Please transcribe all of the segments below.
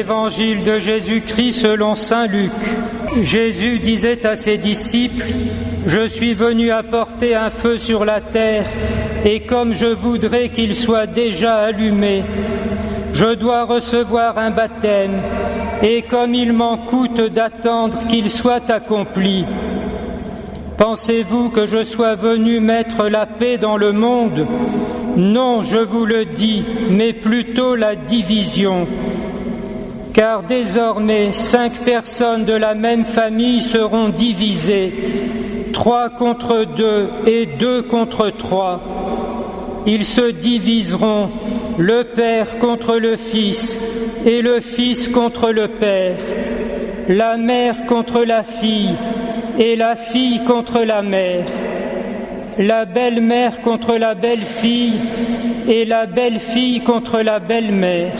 Évangile de Jésus-Christ selon saint Luc. Jésus disait à ses disciples : « Je suis venu apporter un feu sur la terre, et comme je voudrais qu'il soit déjà allumé, je dois recevoir un baptême, et comme il m'en coûte d'attendre qu'il soit accompli. Pensez-vous que je sois venu mettre la paix dans le monde ? Non, je vous le dis, mais plutôt la division. Car désormais 5 personnes de la même famille seront divisées, 3 contre 2 et 2 contre 3. Ils se diviseront, le père contre le fils et le fils contre le père, la mère contre la fille et la fille contre la mère, la belle-mère contre la belle-fille et la belle-fille contre la belle-mère. »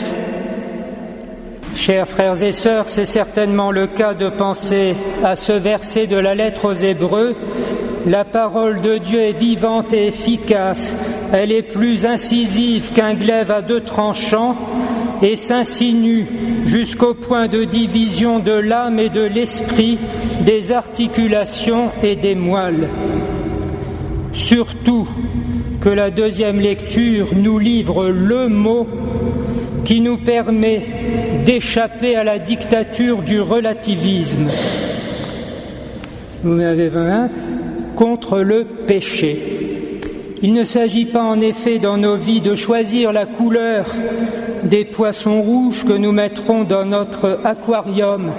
Chers frères et sœurs, c'est certainement le cas de penser à ce verset de la lettre aux Hébreux. La parole de Dieu est vivante et efficace, elle est plus incisive qu'un glaive à 2 tranchants et s'insinue jusqu'au point de division de l'âme et de l'esprit, des articulations et des moelles. Surtout que la deuxième lecture nous livre le mot qui nous permet d'échapper à la dictature du relativisme. Vous m'avez vu, contre le péché. Il ne s'agit pas en effet dans nos vies de choisir la couleur des poissons rouges que nous mettrons dans notre aquarium.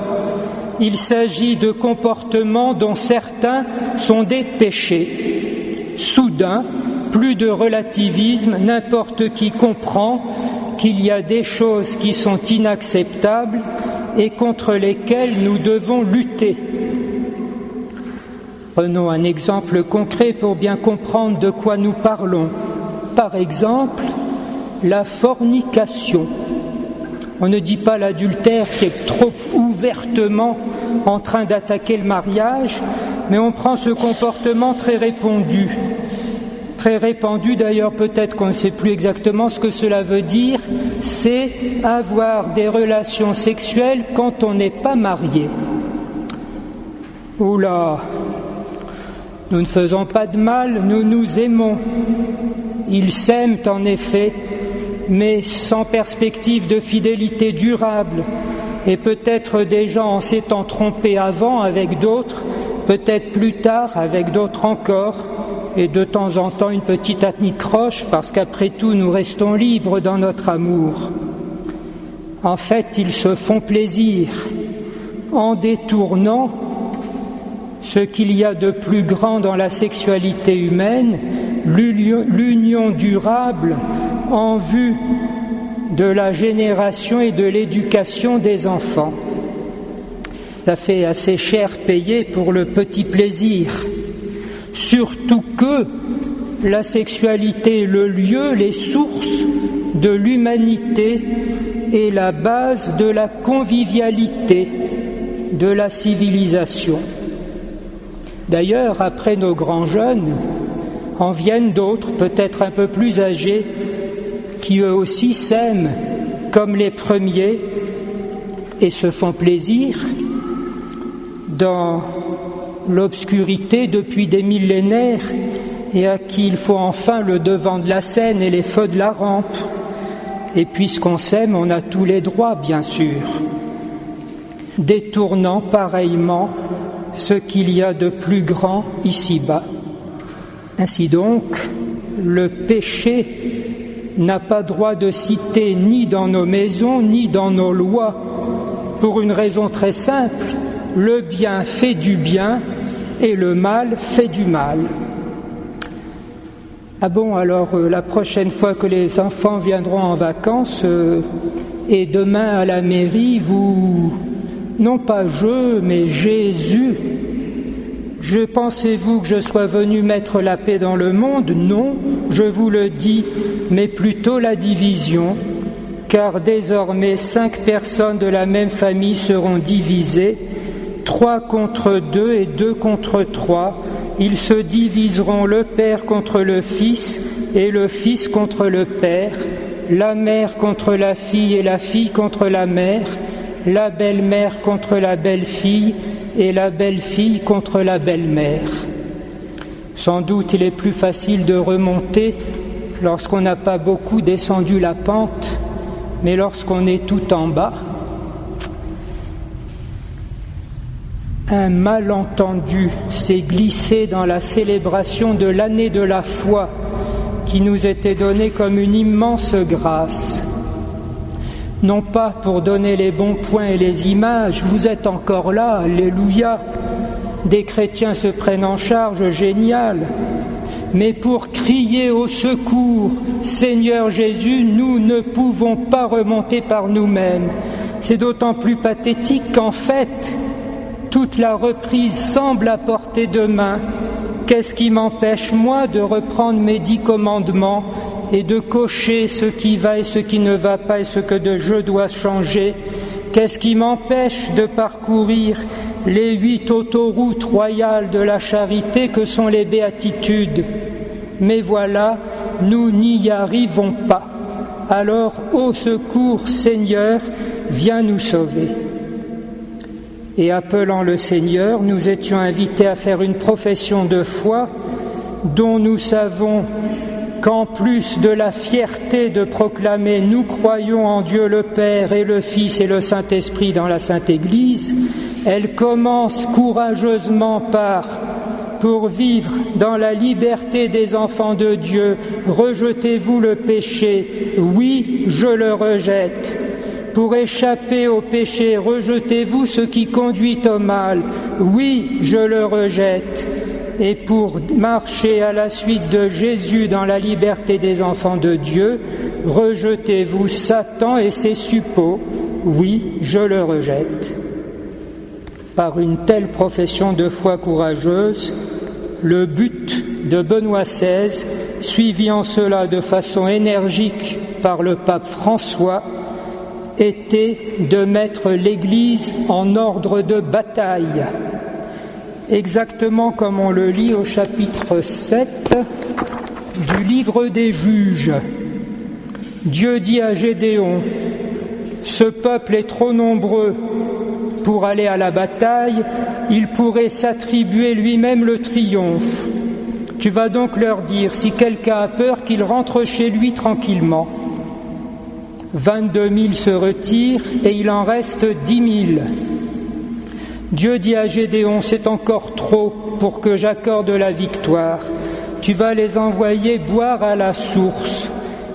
Il s'agit de comportements dont certains sont des péchés. Soudain, plus de relativisme, n'importe qui comprend qu'il y a des choses qui sont inacceptables et contre lesquelles nous devons lutter. Prenons un exemple concret pour bien comprendre de quoi nous parlons. Par exemple, la fornication. On ne dit pas l'adultère qui est trop ouvertement en train d'attaquer le mariage, mais on prend ce comportement très répandu. Très répandu d'ailleurs, peut-être qu'on ne sait plus exactement ce que cela veut dire, c'est avoir des relations sexuelles quand on n'est pas marié. Oula, nous ne faisons pas de mal, nous nous aimons. Ils s'aiment en effet, mais sans perspective de fidélité durable. Et peut-être des gens en s'étant trompés avant avec d'autres, peut-être plus tard avec d'autres encore, et de temps en temps une petite anicroche, parce qu'après tout nous restons libres dans notre amour. En fait, ils se font plaisir en détournant ce qu'il y a de plus grand dans la sexualité humaine, l'union durable en vue de la génération et de l'éducation des enfants. Ça fait assez cher payé pour le petit plaisir. Surtout que la sexualité est le lieu, les sources de l'humanité et la base de la convivialité, de la civilisation. D'ailleurs, après nos grands jeunes, en viennent d'autres, peut-être un peu plus âgés, qui eux aussi s'aiment comme les premiers et se font plaisir dans l'obscurité depuis des millénaires et à qui il faut enfin le devant de la scène et les feux de la rampe. Et puisqu'on s'aime, on a tous les droits, bien sûr, détournant pareillement ce qu'il y a de plus grand ici-bas. Ainsi donc, le péché n'a pas droit de citer ni dans nos maisons, ni dans nos lois, pour une raison très simple: le bien fait du bien et le mal fait du mal. Ah bon, alors la prochaine fois que les enfants viendront en vacances et demain à la mairie, vous, non pas je, mais Jésus, pensez-vous que je sois venu mettre la paix dans le monde ? Non, je vous le dis, mais plutôt la division, car désormais 5 personnes de la même famille seront divisées, 3 contre 2 et 2 contre 3. Ils se diviseront, le père contre le fils et le fils contre le père, la mère contre la fille et la fille contre la mère, la belle-mère contre la belle-fille et la belle-fille contre la belle-mère. Sans doute il est plus facile de remonter lorsqu'on n'a pas beaucoup descendu la pente, mais lorsqu'on est tout en bas, un malentendu s'est glissé dans la célébration de l'année de la foi qui nous était donnée comme une immense grâce. Non pas pour donner les bons points et les images, vous êtes encore là, alléluia, des chrétiens se prennent en charge, génial, mais pour crier au secours, Seigneur Jésus, nous ne pouvons pas remonter par nous-mêmes. C'est d'autant plus pathétique qu'en fait, toute la reprise semble à portée de main. Qu'est-ce qui m'empêche, moi, de reprendre mes 10 commandements et de cocher ce qui va et ce qui ne va pas et ce que je dois changer? Qu'est-ce qui m'empêche de parcourir les 8 autoroutes royales de la charité que sont les béatitudes? Mais voilà, nous n'y arrivons pas. Alors, au secours, Seigneur, viens nous sauver. Et appelant le Seigneur, nous étions invités à faire une profession de foi dont nous savons qu'en plus de la fierté de proclamer « Nous croyons en Dieu le Père et le Fils et le Saint-Esprit dans la Sainte Église », elle commence courageusement par « Pour vivre dans la liberté des enfants de Dieu, rejetez-vous le péché, oui, je le rejette. Pour échapper au péché, rejetez-vous ce qui conduit au mal, oui, je le rejette. Et pour marcher à la suite de Jésus dans la liberté des enfants de Dieu, rejetez-vous Satan et ses suppôts, oui, je le rejette. » Par une telle profession de foi courageuse, le but de Benoît XVI, suivi en cela de façon énergique par le pape François, était de mettre l'Église en ordre de bataille. Exactement comme on le lit au chapitre 7 du livre des Juges. Dieu dit à Gédéon, « Ce peuple est trop nombreux pour aller à la bataille, il pourrait s'attribuer lui-même le triomphe. Tu vas donc leur dire, si quelqu'un a peur, qu'il rentre chez lui tranquillement. » 22 000 se retirent et il en reste 10 000. Dieu dit à Gédéon, c'est encore trop pour que j'accorde la victoire. Tu vas les envoyer boire à la source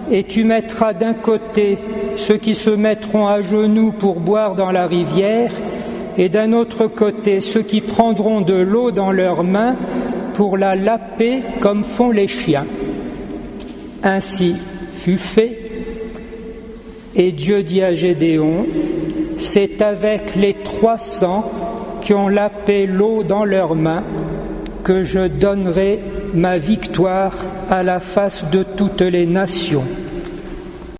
et tu mettras d'un côté ceux qui se mettront à genoux pour boire dans la rivière et d'un autre côté ceux qui prendront de l'eau dans leurs mains pour la laper comme font les chiens. Ainsi fut fait. Et Dieu dit à Gédéon, c'est avec les 300 qui ont lapé l'eau dans leurs mains que je donnerai ma victoire à la face de toutes les nations.